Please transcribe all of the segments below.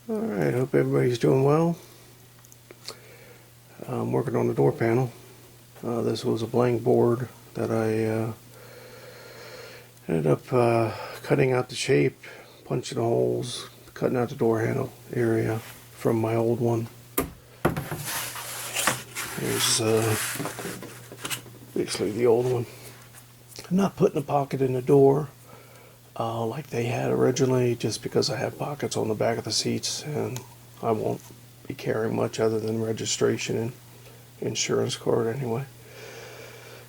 Alright, hope everybody's doing well. I'm working on the door panel. This was a blank board that I ended up cutting out the shape, punching the holes, cutting out the door handle area from my old one. Here's basically the old one. I'm not putting a pocket in the door like they had originally, just because I have pockets on the back of the seats and I won't be carrying much other than registration and insurance card anyway.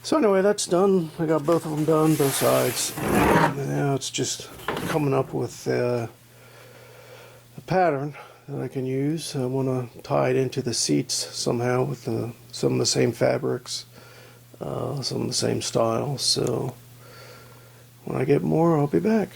So anyway, that's done. I got both of them done, both sides. And now it's just coming up with a pattern that I can use. I want to tie it into the seats somehow with some of the same fabrics, some of the same styles. So when I get more, I'll be back.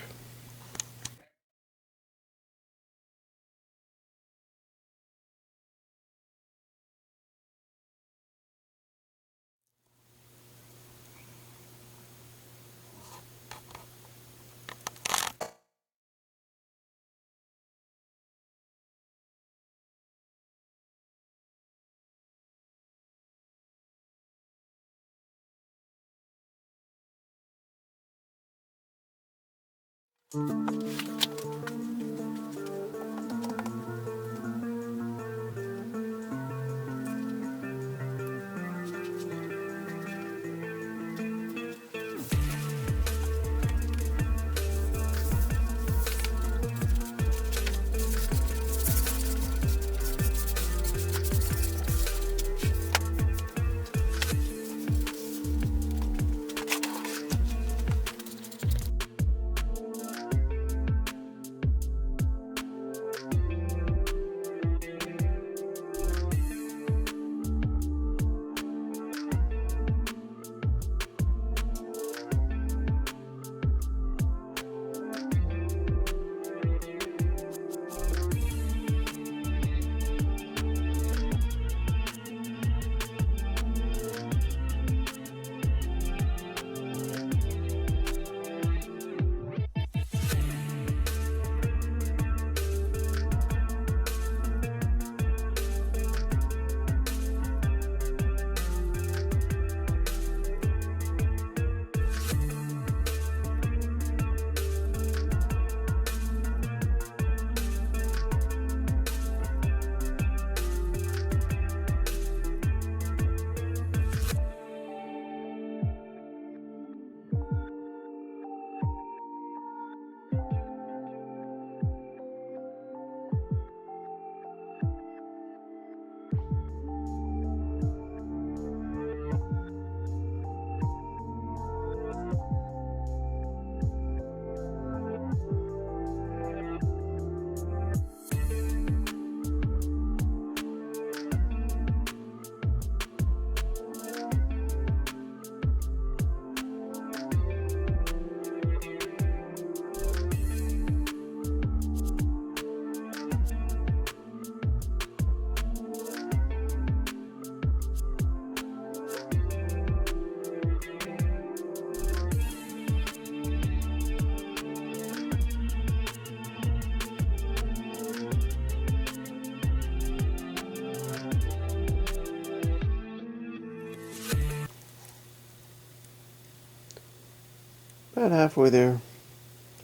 About halfway there.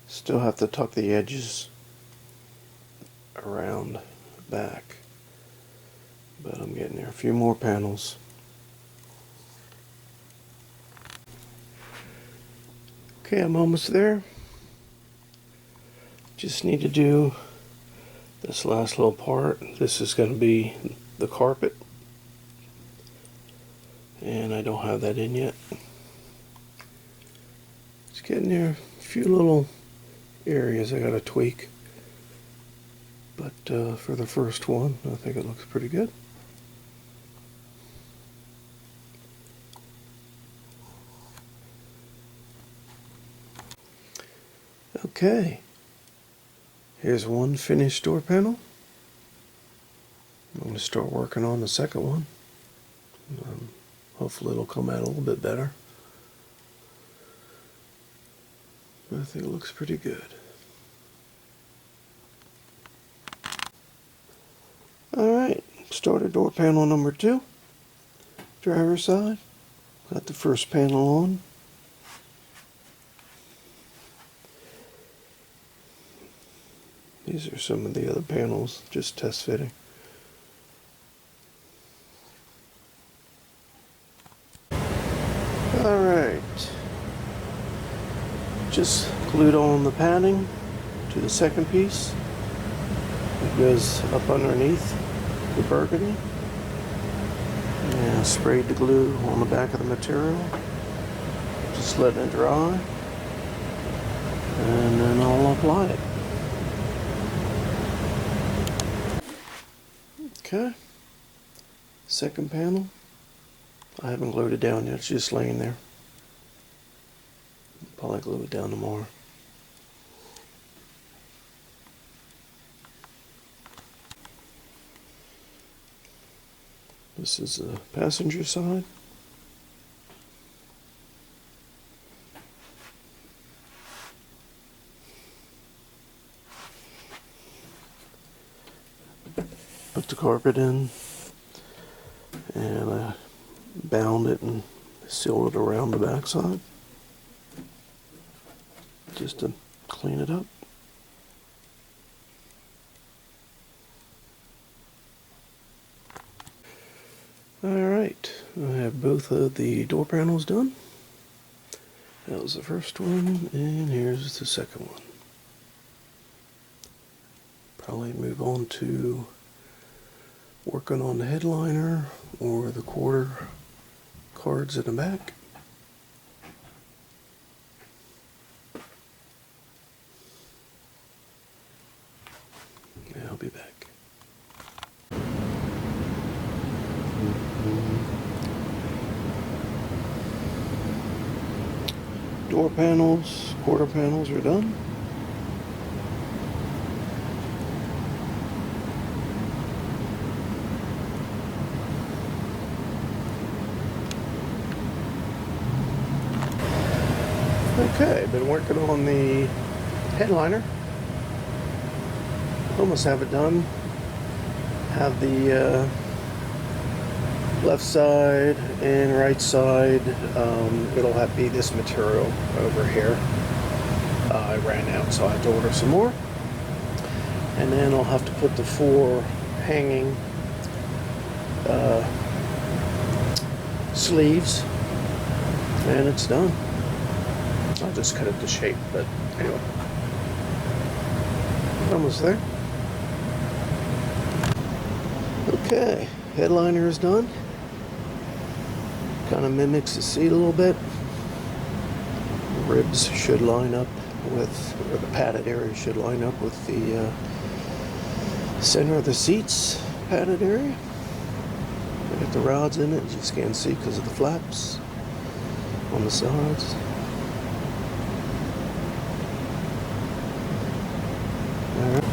Still have to tuck the edges around back, but I'm getting there. A few more panels. Okay, I'm almost there. Just need to do this last little part. This is going to be the carpet, and I don't have that in yet. It's getting there. A few little areas I gotta tweak, but for the first one, I think it looks pretty good. Okay, here's one finished door panel. I'm going to start working on the second one. Hopefully it'll come out a little bit better. But I think it looks pretty good. Started door panel number 2, driver's side. Got the first panel on. These are some of the other panels, just test fitting. Alright, just glued on the padding to the second piece. It goes up underneath the burgundy. And sprayed the glue on the back of the material. Just letting it dry. And then I'll apply it. Okay. Second panel. I haven't glued it down yet, it's just laying there. Probably glue it down tomorrow. This is the passenger side. Put the carpet in, and I bound it and sealed it around the backside just to clean it up. Alright, I have both of the door panels done. That was the first one, and here's the second one. Probably move on to working on the headliner or the quarter cards in the back. Yeah, I'll be back. Door panels, quarter panels are done. Okay, been working on the headliner. Almost have it done. Have the left side and right side. It'll have to be this material over here. I ran out, so I have to order some more. And then I'll have to put the 4 hanging sleeves, and it's done. I'll just cut it to shape, but anyway. Almost there. Okay, headliner is done. Kind of mimics the seat a little bit. The ribs should line up with, or the padded area should line up with the center of the seat's padded area. I got the rods in it, you just can't see because of the flaps on the sides. Alright.